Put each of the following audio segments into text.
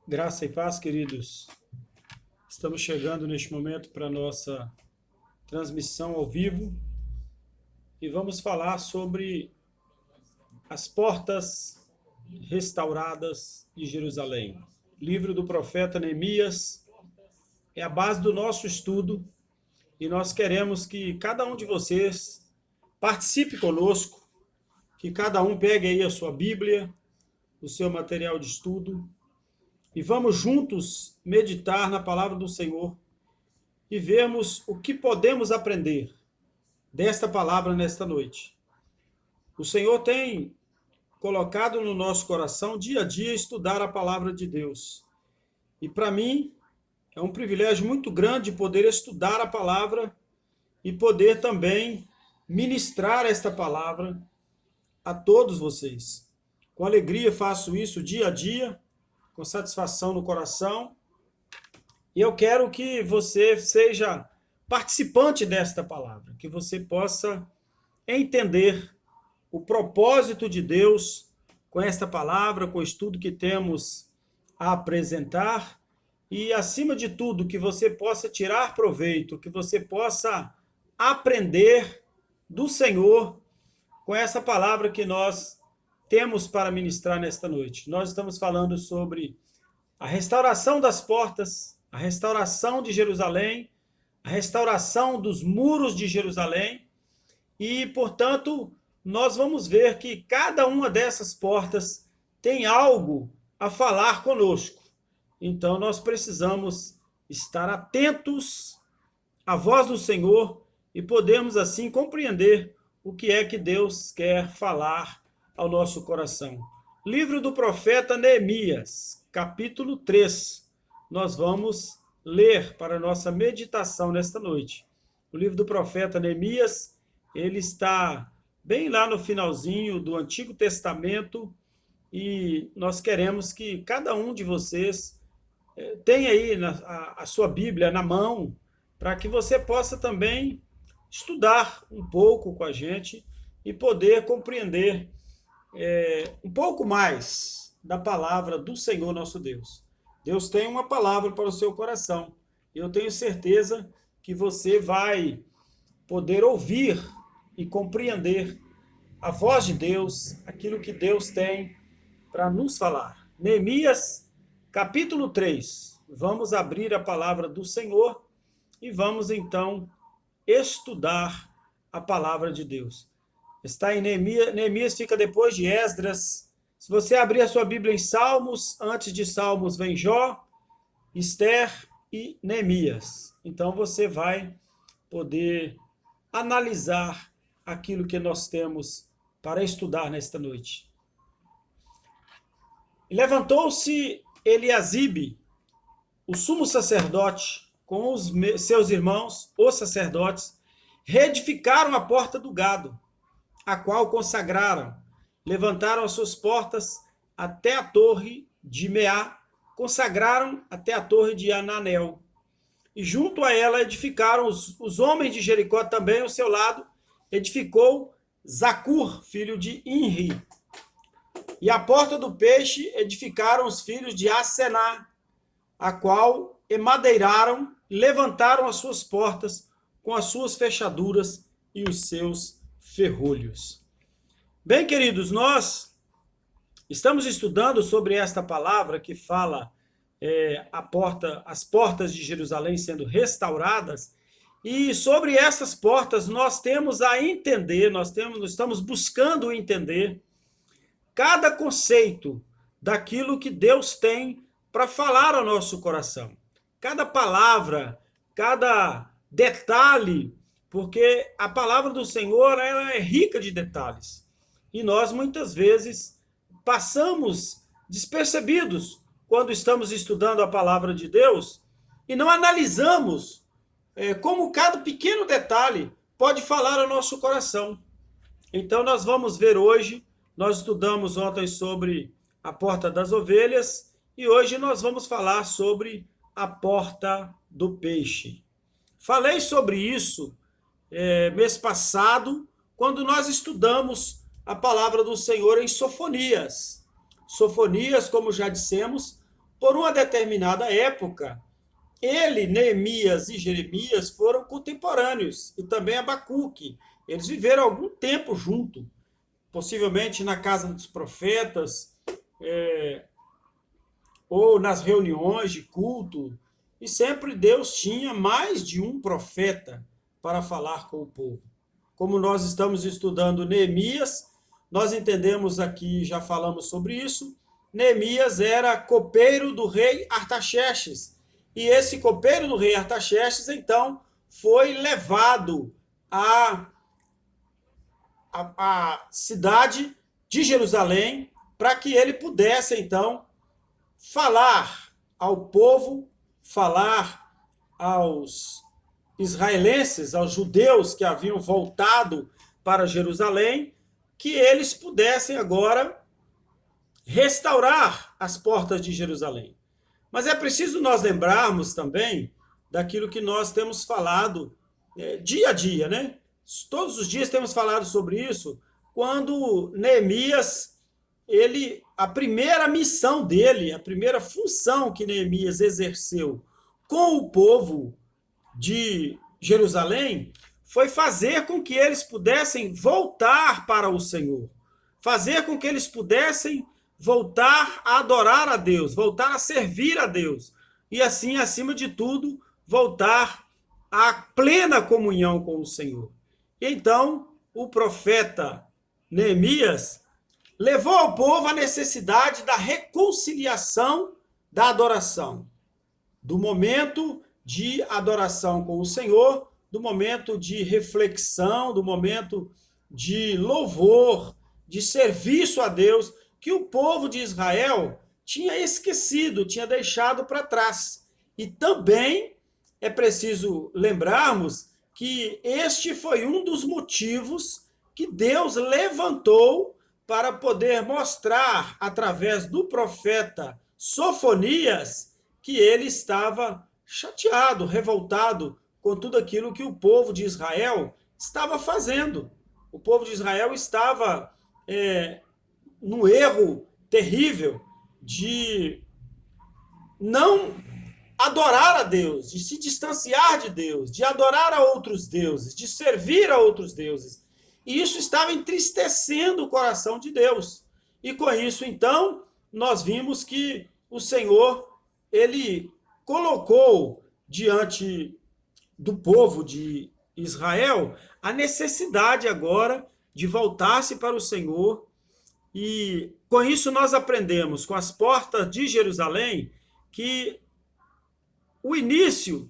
Graça e paz, queridos. Estamos chegando neste momento para a nossa transmissão ao vivo e vamos falar sobre as portas restauradas de Jerusalém. Livro do profeta Neemias é a base do nosso estudo e nós queremos que cada um de vocês participe conosco, que cada um pegue aí a sua Bíblia, o seu material de estudo e vamos juntos meditar na palavra do Senhor e vermos o que podemos aprender desta palavra nesta noite. O Senhor tem colocado no nosso coração dia a dia estudar a palavra de Deus. E para mim é um privilégio muito grande poder estudar a palavra e poder também ministrar esta palavra a todos vocês. Com alegria faço isso dia a dia, com satisfação no coração. E eu quero que você seja participante desta palavra, que você possa entender o propósito de Deus com esta palavra, com o estudo que temos a apresentar e, acima de tudo, que você possa tirar proveito, que você possa aprender do Senhor com essa palavra que nós temos para ministrar nesta noite. Nós estamos falando sobre a restauração das portas, a restauração de Jerusalém, a restauração dos muros de Jerusalém e, portanto, nós vamos ver que cada uma dessas portas tem algo a falar conosco. Então, nós precisamos estar atentos à voz do Senhor e podermos, assim, compreender o que é que Deus quer falar ao nosso coração. Livro do profeta Neemias, capítulo 3. Nós vamos ler para a nossa meditação nesta noite. O livro do profeta Neemias, ele está bem lá no finalzinho do Antigo Testamento e nós queremos que cada um de vocês tenha aí a sua Bíblia na mão para que você possa também estudar um pouco com a gente e poder compreender um pouco mais da palavra do Senhor nosso Deus. Deus tem uma palavra para o seu coração. E eu tenho certeza que você vai poder ouvir e compreender a voz de Deus, aquilo que Deus tem para nos falar. Neemias, capítulo 3. Vamos abrir a palavra do Senhor e vamos então estudar a palavra de Deus. Está em Neemias, Neemias fica depois de Esdras. Se você abrir a sua Bíblia em Salmos, antes de Salmos vem Jó, Ester e Neemias. Então você vai poder analisar aquilo que nós temos para estudar nesta noite. E levantou-se Eliasibe, o sumo sacerdote, com os seus irmãos, os sacerdotes, reedificaram a porta do gado, a qual consagraram. Levantaram as suas portas até a torre de Meá, consagraram até a torre de Ananel. E junto a ela edificaram os homens de Jericó também, ao seu lado, edificou Zacur, filho de Inri. E a porta do peixe edificaram os filhos de Asená, a qual emadeiraram, levantaram as suas portas com as suas fechaduras e os seus ferrolhos. Bem, queridos, nós estamos estudando sobre esta palavra que fala as portas de Jerusalém sendo restauradas, e sobre essas portas nós temos a entender, estamos buscando entender cada conceito daquilo que Deus tem para falar ao nosso coração. Cada palavra, cada detalhe, porque a palavra do Senhor ela é rica de detalhes. E nós, muitas vezes, passamos despercebidos quando estamos estudando a palavra de Deus e não analisamos como cada pequeno detalhe pode falar ao nosso coração. Então, nós vamos ver hoje, nós estudamos ontem sobre a porta das ovelhas e hoje nós vamos falar sobre a porta do peixe. Falei sobre isso mês passado, quando nós estudamos a palavra do Senhor em Sofonias. Sofonias, como já dissemos, por uma determinada época, ele, Neemias e Jeremias foram contemporâneos, e também Abacuque. Eles viveram algum tempo junto, possivelmente na casa dos profetas, ou nas reuniões de culto, e sempre Deus tinha mais de um profeta para falar com o povo. Como nós estamos estudando Neemias, nós entendemos aqui, já falamos sobre isso, Neemias era copeiro do rei Artaxerxes, e esse copeiro do rei Artaxerxes, então, foi levado à cidade de Jerusalém para que ele pudesse, então, falar ao povo, falar aos israelenses, aos judeus que haviam voltado para Jerusalém, que eles pudessem agora restaurar as portas de Jerusalém. Mas é preciso nós lembrarmos também daquilo que nós temos falado dia a dia, né? Todos os dias temos falado sobre isso, quando Neemias, a primeira missão dele, a primeira função que Neemias exerceu com o povo de Jerusalém foi fazer com que eles pudessem voltar para o Senhor, fazer com que eles pudessem voltar a adorar a Deus, voltar a servir a Deus, e assim, acima de tudo, voltar à plena comunhão com o Senhor. Então, o profeta Neemias levou ao povo a necessidade da reconciliação da adoração, do momento de adoração com o Senhor, do momento de reflexão, do momento de louvor, de serviço a Deus, que o povo de Israel tinha esquecido, tinha deixado para trás. E também é preciso lembrarmos que este foi um dos motivos que Deus levantou para poder mostrar, através do profeta Sofonias, que ele estava chateado, revoltado com tudo aquilo que o povo de Israel estava fazendo. O povo de Israel estava num erro terrível de não adorar a Deus, de se distanciar de Deus, de adorar a outros deuses, de servir a outros deuses. E isso estava entristecendo o coração de Deus. E com isso, então, nós vimos que o Senhor, ele colocou diante do povo de Israel a necessidade agora de voltar-se para o Senhor. E com isso nós aprendemos, com as portas de Jerusalém, que o início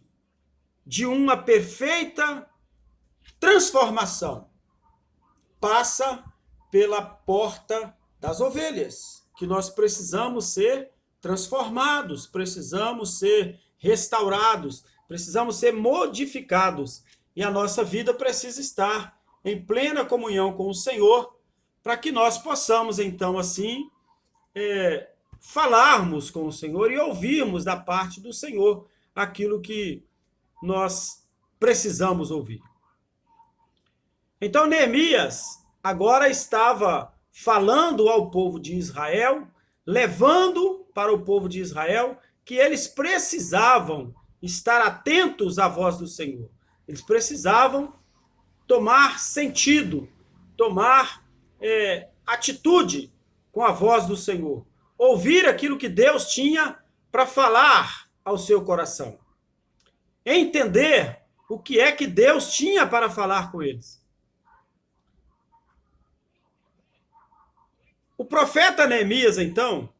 de uma perfeita transformação passa pela porta das ovelhas, que nós precisamos ser transformados, precisamos ser restaurados, precisamos ser modificados, e a nossa vida precisa estar em plena comunhão com o Senhor, para que nós possamos, então, assim, falarmos com o Senhor e ouvirmos da parte do Senhor aquilo que nós precisamos ouvir. Então, Neemias agora estava falando ao povo de Israel, levando para o povo de Israel que eles precisavam estar atentos à voz do Senhor. Eles precisavam tomar sentido, tomar atitude com a voz do Senhor. Ouvir aquilo que Deus tinha para falar ao seu coração. Entender o que é que Deus tinha para falar com eles. O profeta Neemias, então,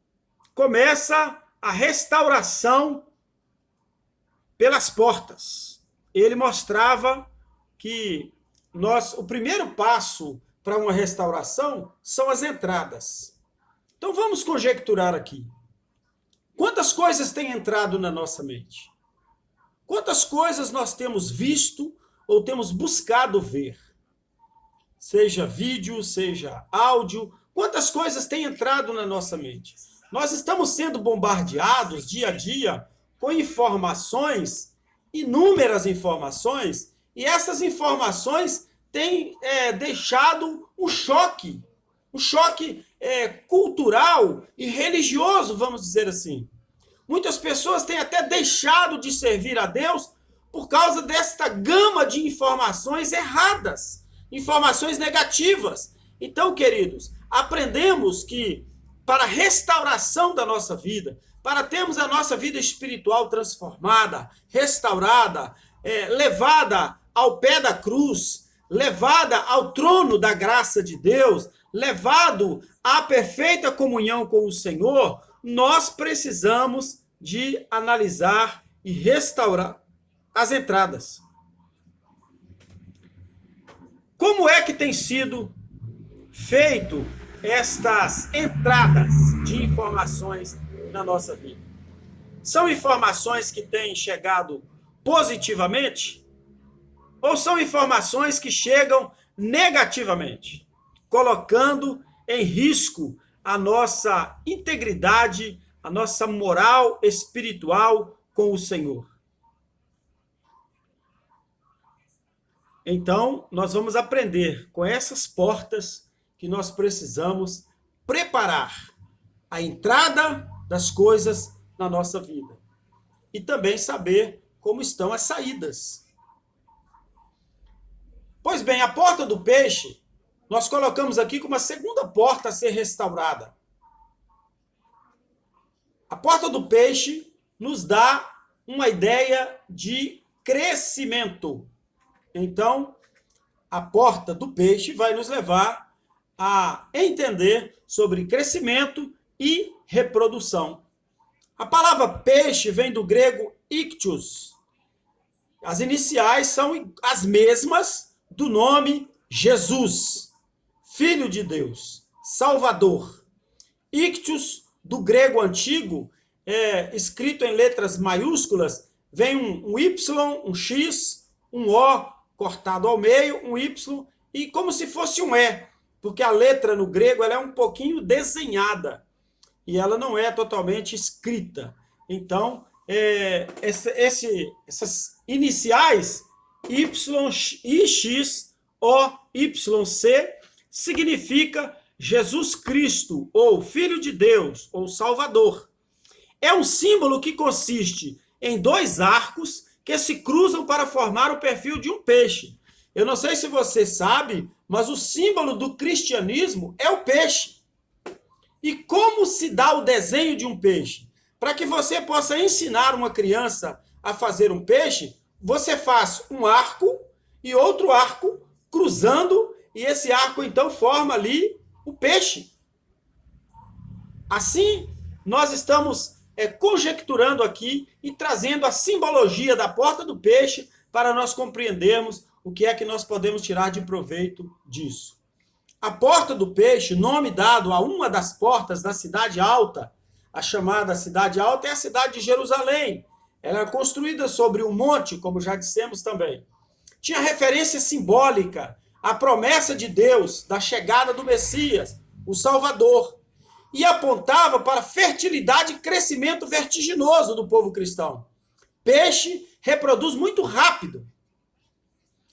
começa a restauração pelas portas. Ele mostrava que o primeiro passo para uma restauração são as entradas. Então vamos conjecturar aqui. Quantas coisas têm entrado na nossa mente? Quantas coisas nós temos visto ou temos buscado ver? Seja vídeo, seja áudio, quantas coisas têm entrado na nossa mente? Nós estamos sendo bombardeados dia a dia com informações, inúmeras informações, e essas informações têm deixado um choque cultural e religioso, vamos dizer assim. Muitas pessoas têm até deixado de servir a Deus por causa desta gama de informações erradas, informações negativas. Então, queridos, aprendemos que para a restauração da nossa vida, para termos a nossa vida espiritual transformada, restaurada, levada ao pé da cruz, levada ao trono da graça de Deus, levado à perfeita comunhão com o Senhor, nós precisamos de analisar e restaurar as entradas. Como é que tem sido feito estas entradas de informações na nossa vida? São informações que têm chegado positivamente ou são informações que chegam negativamente, colocando em risco a nossa integridade, a nossa moral espiritual com o Senhor? Então, nós vamos aprender com essas portas que nós precisamos preparar a entrada das coisas na nossa vida e também saber como estão as saídas. Pois bem, a porta do peixe, nós colocamos aqui como a segunda porta a ser restaurada. A porta do peixe nos dá uma ideia de crescimento. Então, a porta do peixe vai nos levar a entender sobre crescimento e reprodução. A palavra peixe vem do grego ictios. As iniciais são as mesmas do nome Jesus, Filho de Deus, Salvador. Ictios, do grego antigo, escrito em letras maiúsculas, vem um Y, um X, um O cortado ao meio, um Y, e como se fosse um E, porque a letra no grego ela é um pouquinho desenhada, e ela não é totalmente escrita. Então, essas iniciais, Y, IX, O, YC, significa Jesus Cristo, ou Filho de Deus, ou Salvador. É um símbolo que consiste em dois arcos que se cruzam para formar o perfil de um peixe. Eu não sei se você sabe, mas o símbolo do cristianismo é o peixe. E como se dá o desenho de um peixe? Para que você possa ensinar uma criança a fazer um peixe, você faz um arco e outro arco cruzando, e esse arco então forma ali o peixe. Assim, nós estamos conjecturando aqui e trazendo a simbologia da porta do peixe para nós compreendermos o que é que nós podemos tirar de proveito disso. A porta do peixe, nome dado a uma das portas da cidade alta, a chamada cidade alta é a cidade de Jerusalém. Ela é construída sobre um monte, como já dissemos também. Tinha referência simbólica à promessa de Deus da chegada do Messias, o Salvador, e apontava para fertilidade e crescimento vertiginoso do povo cristão. Peixe reproduz muito rápido.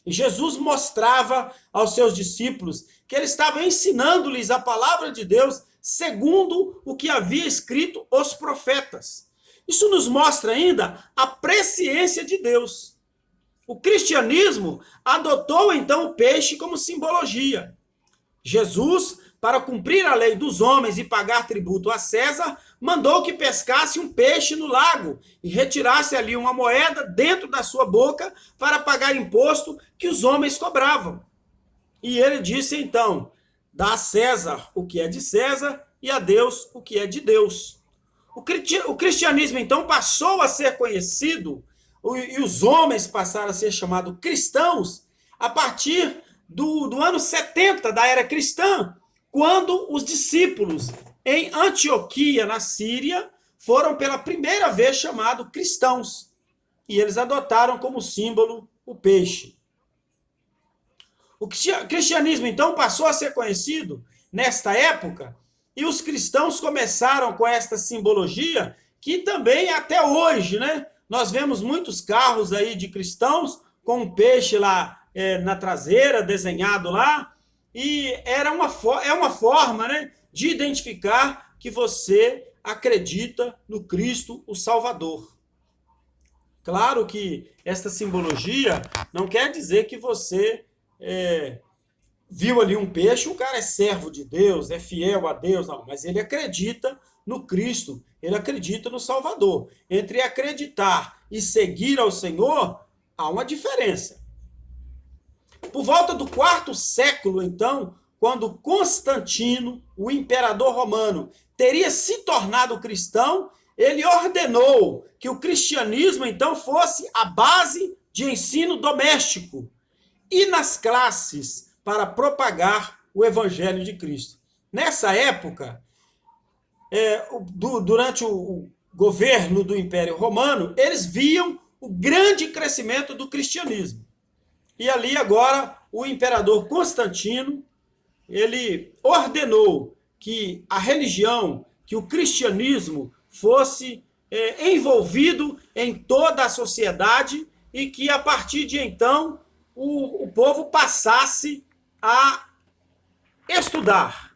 E Jesus mostrava aos seus discípulos que ele estava ensinando-lhes a palavra de Deus segundo o que havia escrito os profetas. Isso nos mostra ainda a presciência de Deus. O cristianismo adotou então o peixe como simbologia. Jesus, para cumprir a lei dos homens e pagar tributo a César, mandou que pescasse um peixe no lago e retirasse ali uma moeda dentro da sua boca para pagar imposto que os homens cobravam. E ele disse então: dá a César o que é de César e a Deus o que é de Deus. O cristianismo então passou a ser conhecido, e os homens passaram a ser chamados cristãos a partir do ano 70 da era cristã, quando os discípulos em Antioquia, na Síria, foram pela primeira vez chamados cristãos. E eles adotaram como símbolo o peixe. O cristianismo, então, passou a ser conhecido nesta época, e os cristãos começaram com esta simbologia, que também até hoje, né? Nós vemos muitos carros aí de cristãos com um peixe lá na traseira, desenhado lá, e é uma forma, né, de identificar que você acredita no Cristo, o Salvador. Claro que esta simbologia não quer dizer que você viu ali um peixe, o cara é servo de Deus, é fiel a Deus, não, mas ele acredita no Cristo, ele acredita no Salvador. Entre acreditar e seguir ao Senhor, há uma diferença. Por volta do quarto século, então, quando Constantino, o imperador romano, teria se tornado cristão, ele ordenou que o cristianismo, então, fosse a base de ensino doméstico e nas classes para propagar o evangelho de Cristo. Nessa época, durante o governo do Império Romano, eles viam o grande crescimento do cristianismo. E ali agora o imperador Constantino, ele ordenou que a religião, que o cristianismo fosse envolvido em toda a sociedade e que a partir de então o povo passasse a estudar.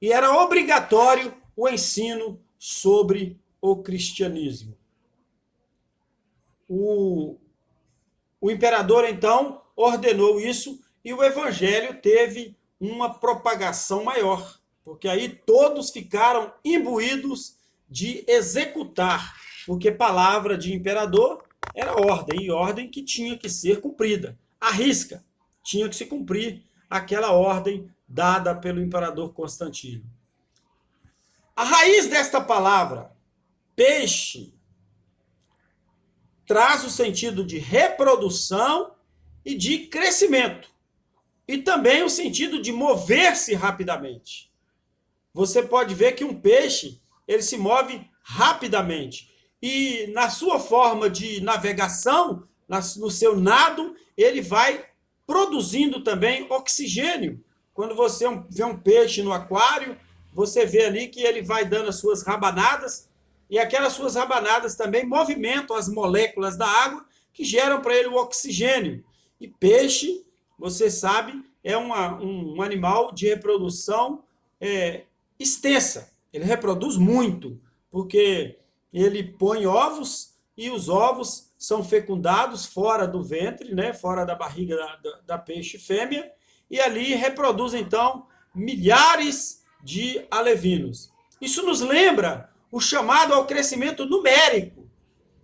E era obrigatório o ensino sobre o cristianismo. O imperador, então, ordenou isso e o evangelho teve uma propagação maior, porque aí todos ficaram imbuídos de executar, porque palavra de imperador era ordem, e ordem que tinha que ser cumprida. À risca, tinha que se cumprir aquela ordem dada pelo imperador Constantino. A raiz desta palavra, peixe, traz o sentido de reprodução e de crescimento. E também o sentido de mover-se rapidamente. Você pode ver que um peixe, ele se move rapidamente. E na sua forma de navegação, no seu nado, ele vai produzindo também oxigênio. Quando você vê um peixe no aquário, você vê ali que ele vai dando as suas rabanadas, e aquelas suas rabanadas também movimentam as moléculas da água que geram para ele o oxigênio. E peixe, você sabe, é um animal de reprodução extensa. Ele reproduz muito, porque ele põe ovos e os ovos são fecundados fora do ventre, né, fora da barriga da peixe fêmea, e ali reproduz, então, milhares de alevinos. Isso nos lembra o chamado ao crescimento numérico,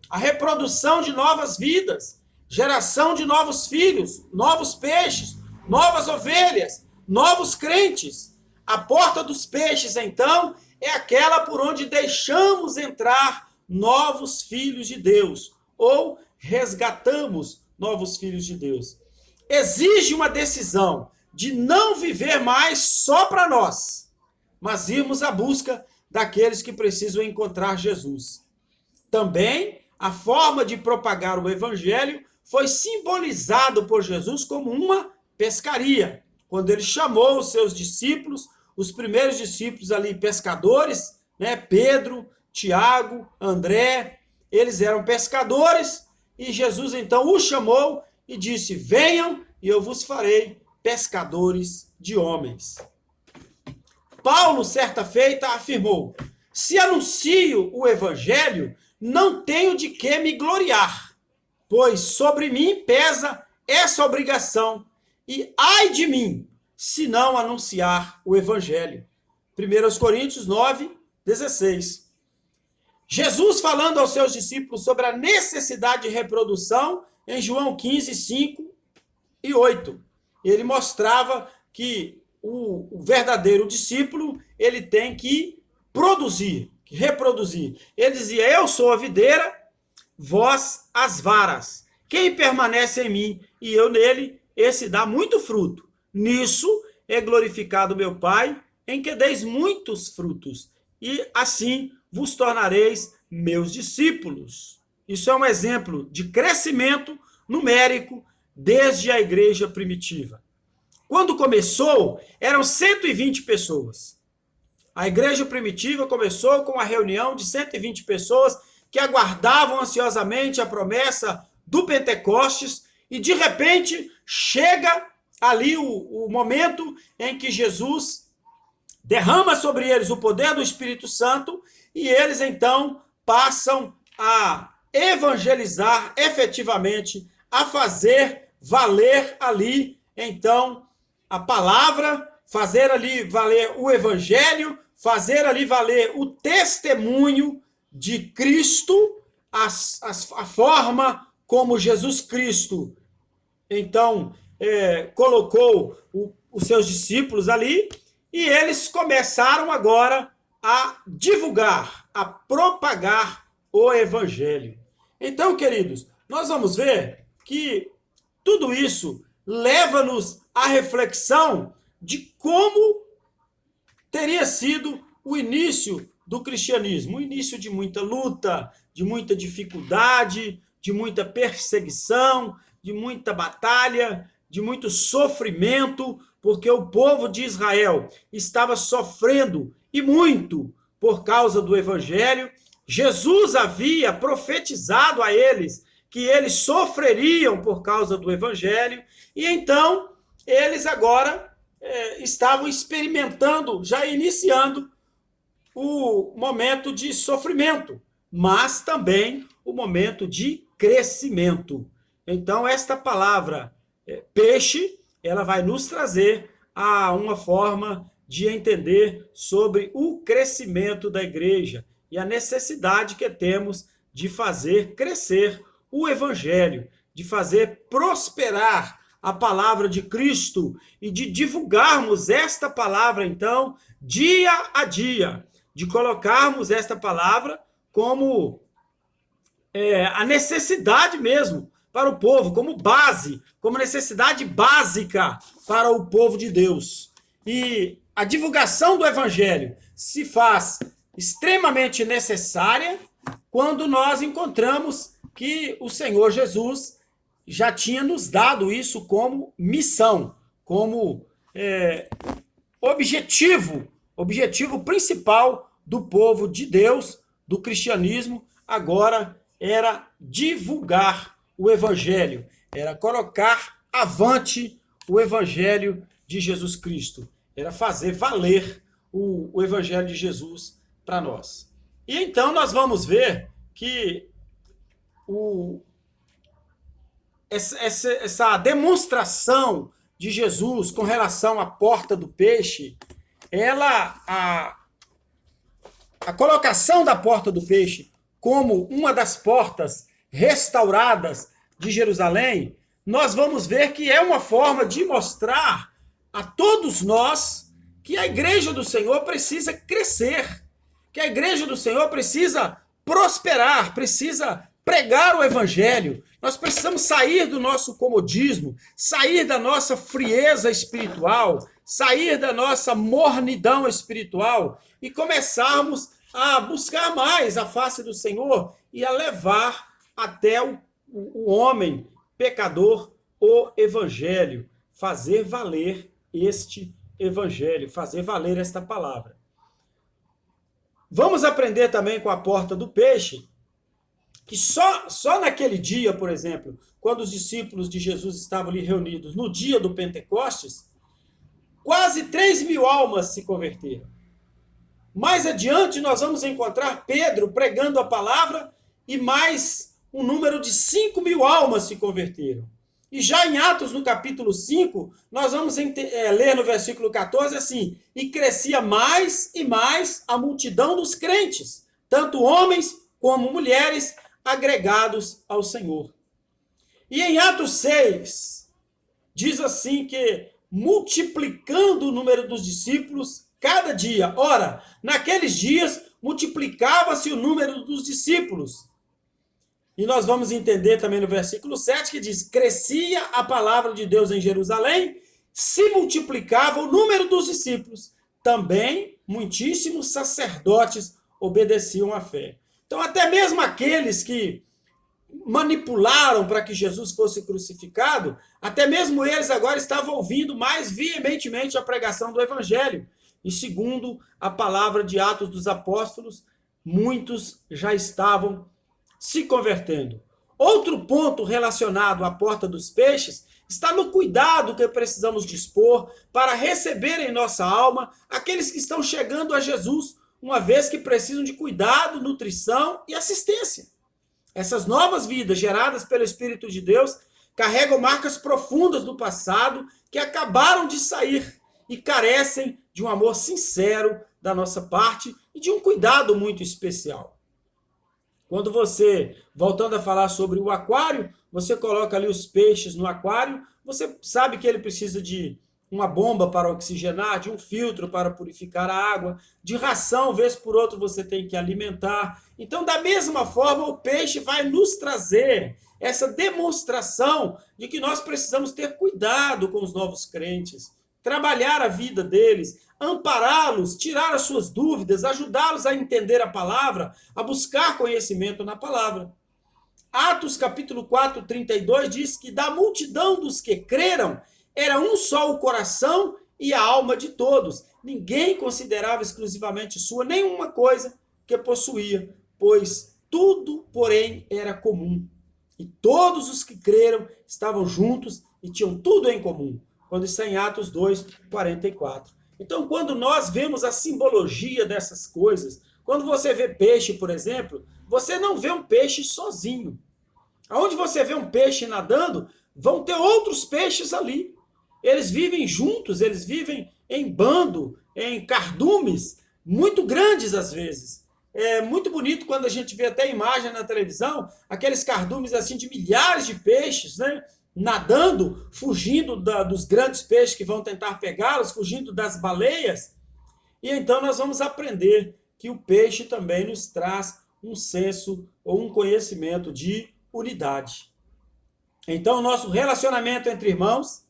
a reprodução de novas vidas, geração de novos filhos, novos peixes, novas ovelhas, novos crentes. A porta dos peixes, então, é aquela por onde deixamos entrar novos filhos de Deus, ou resgatamos novos filhos de Deus. Exige uma decisão de não viver mais só para nós, mas irmos à busca daqueles que precisam encontrar Jesus. Também, a forma de propagar o evangelho foi simbolizado por Jesus como uma pescaria, quando ele chamou os seus discípulos, os primeiros discípulos ali pescadores, né, Pedro, Tiago, André, eles eram pescadores, e Jesus então os chamou e disse: venham e eu vos farei pescadores de homens. Paulo, certa feita, afirmou: se anuncio o evangelho, não tenho de que me gloriar, pois sobre mim pesa essa obrigação, e ai de mim, se não anunciar o evangelho. 1 Coríntios 9, 16. Jesus falando aos seus discípulos sobre a necessidade de reprodução em João 15, 5 e 8. Ele mostrava que o verdadeiro discípulo, ele tem que produzir, que reproduzir. Ele dizia: eu sou a videira, vós as varas. Quem permanece em mim e eu nele, esse dá muito fruto. Nisso é glorificado meu Pai, em que deis muitos frutos, e assim vos tornareis meus discípulos. Isso é um exemplo de crescimento numérico desde a igreja primitiva. Quando começou, eram 120 pessoas. A igreja primitiva começou com uma reunião de 120 pessoas que aguardavam ansiosamente a promessa do Pentecostes, e de repente chega ali o momento em que Jesus derrama sobre eles o poder do Espírito Santo e eles então passam a evangelizar efetivamente, a fazer valer ali, então, a palavra, fazer ali valer o evangelho, fazer ali valer o testemunho de Cristo, a forma como Jesus Cristo, então, colocou os seus discípulos ali, e eles começaram agora a divulgar, a propagar o evangelho. Então, queridos, nós vamos ver que tudo isso leva-nos à reflexão de como teria sido o início do cristianismo, o início de muita luta, de muita dificuldade, de muita perseguição, de muita batalha, de muito sofrimento, porque o povo de Israel estava sofrendo e muito por causa do evangelho. Jesus havia profetizado a eles que eles sofreriam por causa do evangelho, e então eles agora estavam experimentando, já iniciando o momento de sofrimento, mas também o momento de crescimento. Então, esta palavra peixe, ela vai nos trazer a uma forma de entender sobre o crescimento da igreja e a necessidade que temos de fazer crescer o evangelho, de fazer prosperar a palavra de Cristo e de divulgarmos esta palavra, então, dia a dia, de colocarmos esta palavra como a necessidade mesmo para o povo, como base, como necessidade básica para o povo de Deus. E a divulgação do evangelho se faz extremamente necessária quando nós encontramos que o Senhor Jesus já tinha nos dado isso como missão, como objetivo principal do povo de Deus, do cristianismo, agora era divulgar o evangelho, era colocar avante o evangelho de Jesus Cristo, era fazer valer o evangelho de Jesus para nós. E então nós vamos ver que essa demonstração de Jesus com relação à porta do peixe, a colocação da porta do peixe como uma das portas restauradas de Jerusalém, nós vamos ver que é uma forma de mostrar a todos nós que a igreja do Senhor precisa crescer, que a igreja do Senhor precisa prosperar, precisa pregar o evangelho. Nós precisamos sair do nosso comodismo, sair da nossa frieza espiritual, sair da nossa mornidão espiritual e começarmos a buscar mais a face do Senhor e a levar até o homem pecador o evangelho, fazer valer este evangelho, fazer valer esta palavra. Vamos aprender também com a porta do peixe, que só naquele dia, por exemplo, quando os discípulos de Jesus estavam ali reunidos no dia do Pentecostes, quase 3.000 almas se converteram. Mais adiante, nós vamos encontrar Pedro pregando a palavra e mais um número de 5.000 almas se converteram. E já em Atos, no capítulo 5, nós vamos ler no versículo 14 assim: e crescia mais e mais a multidão dos crentes, tanto homens como mulheres, agregados ao Senhor. E em Atos 6, diz assim que multiplicando o número dos discípulos cada dia. Ora, naqueles dias multiplicava-se o número dos discípulos. E nós vamos entender também no versículo 7 que diz: crescia a palavra de Deus em Jerusalém, se multiplicava o número dos discípulos. Também muitíssimos sacerdotes obedeciam à fé. Então, até mesmo aqueles que manipularam para que Jesus fosse crucificado, até mesmo eles agora estavam ouvindo mais veementemente a pregação do evangelho. E segundo a palavra de Atos dos Apóstolos, muitos já estavam se convertendo. Outro ponto relacionado à porta dos peixes está no cuidado que precisamos dispor para receber em nossa alma aqueles que estão chegando a Jesus, uma vez que precisam de cuidado, nutrição e assistência. Essas novas vidas geradas pelo Espírito de Deus carregam marcas profundas do passado que acabaram de sair e carecem de um amor sincero da nossa parte e de um cuidado muito especial. Quando você, voltando a falar sobre o aquário, você coloca ali os peixes no aquário, você sabe que ele precisa de uma bomba para oxigenar, de um filtro para purificar a água, de ração, vez por outra você tem que alimentar. Então, da mesma forma, o peixe vai nos trazer essa demonstração de que nós precisamos ter cuidado com os novos crentes, trabalhar a vida deles, ampará-los, tirar as suas dúvidas, ajudá-los a entender a palavra, a buscar conhecimento na palavra. Atos capítulo 4, 32 diz que da multidão dos que creram, era um só o coração e a alma de todos. Ninguém considerava exclusivamente sua nenhuma coisa que possuía, pois tudo, porém, era comum. E todos os que creram estavam juntos e tinham tudo em comum. Quando está em Atos 2, 44. Então, quando nós vemos a simbologia dessas coisas, quando você vê peixe, por exemplo, você não vê um peixe sozinho. Aonde você vê um peixe nadando, vão ter outros peixes ali. Eles vivem juntos, eles vivem em bando, em cardumes, muito grandes às vezes. É muito bonito quando a gente vê até imagem na televisão, aqueles cardumes assim de milhares de peixes, né? Nadando, fugindo dos grandes peixes que vão tentar pegá-los, fugindo das baleias. E então nós vamos aprender que o peixe também nos traz um senso ou um conhecimento de unidade. Então, o nosso relacionamento entre irmãos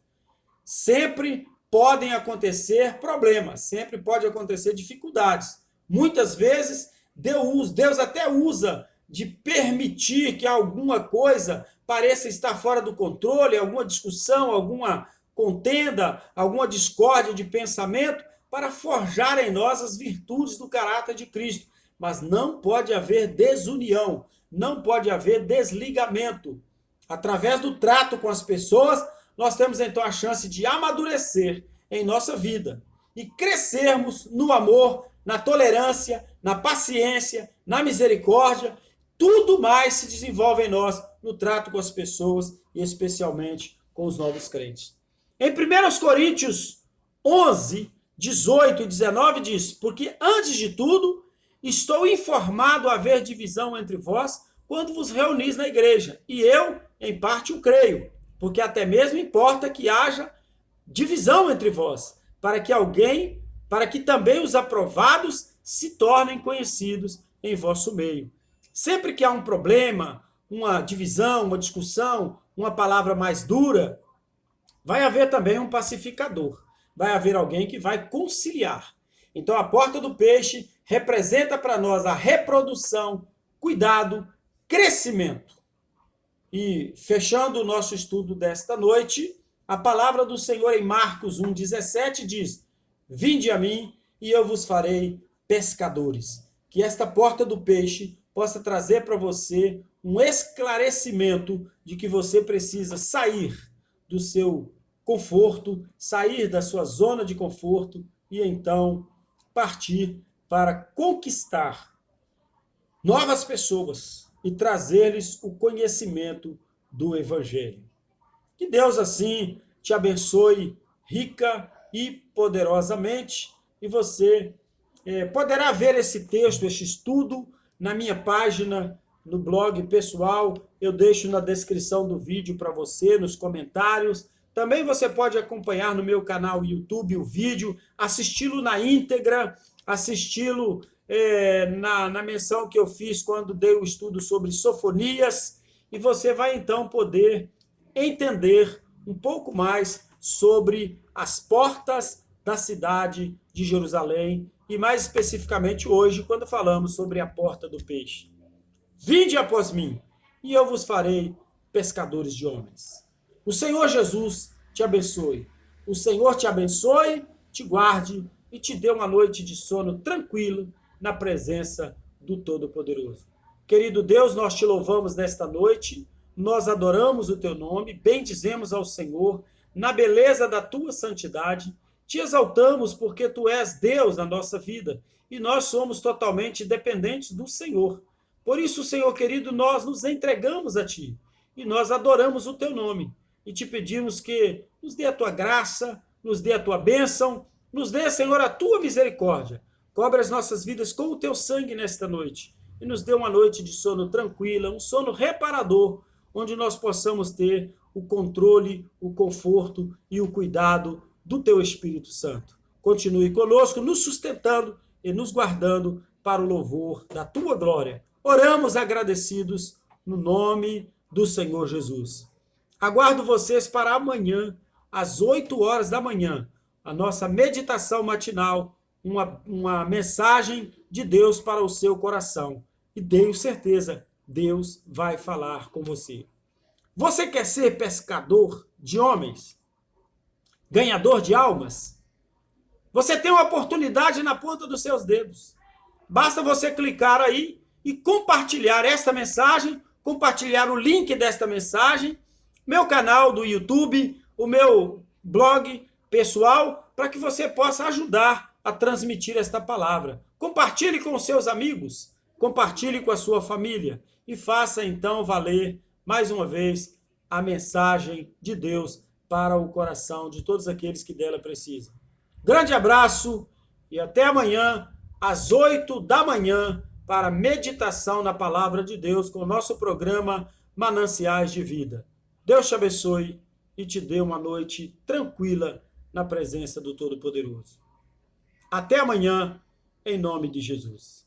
sempre podem acontecer problemas, sempre pode acontecer dificuldades. Muitas vezes, Deus até usa de permitir que alguma coisa pareça estar fora do controle, alguma discussão, alguma contenda, alguma discórdia de pensamento, para forjar em nós as virtudes do caráter de Cristo. Mas não pode haver desunião, não pode haver desligamento. Através do trato com as pessoas, nós temos então a chance de amadurecer em nossa vida e crescermos no amor, na tolerância, na paciência, na misericórdia. Tudo mais se desenvolve em nós no trato com as pessoas e especialmente com os novos crentes. Em 1 Coríntios 11, 18 e 19 diz: porque antes de tudo, estou informado haver divisão entre vós quando vos reunis na igreja, e eu, em parte, o creio, porque até mesmo importa que haja divisão entre vós, para que também os aprovados se tornem conhecidos em vosso meio. Sempre que há um problema, uma divisão, uma discussão, uma palavra mais dura, vai haver também um pacificador, vai haver alguém que vai conciliar. Então, a porta do peixe representa para nós a reprodução, cuidado, crescimento. E, fechando o nosso estudo desta noite, a palavra do Senhor em Marcos 1,17 diz: vinde a mim e eu vos farei pescadores. Que esta porta do peixe possa trazer para você um esclarecimento de que você precisa sair do seu conforto, sair da sua zona de conforto e então partir para conquistar novas pessoas e trazer-lhes o conhecimento do Evangelho. Que Deus assim te abençoe rica e poderosamente, e você poderá ver esse texto, este estudo, na minha página, no blog pessoal. Eu deixo na descrição do vídeo para você, nos comentários. Também você pode acompanhar no meu canal YouTube o vídeo, assisti-lo na íntegra, assisti-lo na menção que eu fiz quando dei o estudo sobre Sofonias, e você vai então poder entender um pouco mais sobre as portas da cidade de Jerusalém, e mais especificamente hoje, quando falamos sobre a porta do peixe. Vinde após mim, e eu vos farei pescadores de homens. O Senhor Jesus te abençoe. O Senhor te abençoe, te guarde e te dê uma noite de sono tranquilo na presença do Todo-Poderoso. Querido Deus, nós te louvamos nesta noite, nós adoramos o teu nome, bendizemos ao Senhor, na beleza da tua santidade, te exaltamos porque tu és Deus na nossa vida e nós somos totalmente dependentes do Senhor. Por isso, Senhor querido, nós nos entregamos a ti e nós adoramos o teu nome e te pedimos que nos dê a tua graça, nos dê a tua bênção, nos dê, Senhor, a tua misericórdia. Cobre as nossas vidas com o teu sangue nesta noite e nos dê uma noite de sono tranquila, um sono reparador, onde nós possamos ter o controle, o conforto e o cuidado do teu Espírito Santo. Continue conosco, nos sustentando e nos guardando para o louvor da tua glória. Oramos agradecidos no nome do Senhor Jesus. Aguardo vocês para amanhã, às 8 horas da manhã, a nossa meditação matinal, uma mensagem de Deus para o seu coração. E tenho certeza, Deus vai falar com você. Você quer ser pescador de homens? Ganhador de almas? Você tem uma oportunidade na ponta dos seus dedos. Basta você clicar aí e compartilhar esta mensagem, compartilhar o link desta mensagem, meu canal do YouTube, o meu blog pessoal, para que você possa ajudar a transmitir esta palavra. Compartilhe com os seus amigos, compartilhe com a sua família e faça então valer, mais uma vez, a mensagem de Deus para o coração de todos aqueles que dela precisam. Grande abraço e até amanhã, às 8 da manhã, para meditação na palavra de Deus com o nosso programa Mananciais de Vida. Deus te abençoe e te dê uma noite tranquila na presença do Todo-Poderoso. Até amanhã, em nome de Jesus.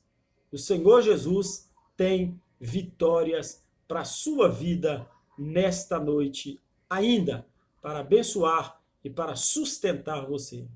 O Senhor Jesus tem vitórias para a sua vida nesta noite ainda, para abençoar e para sustentar você.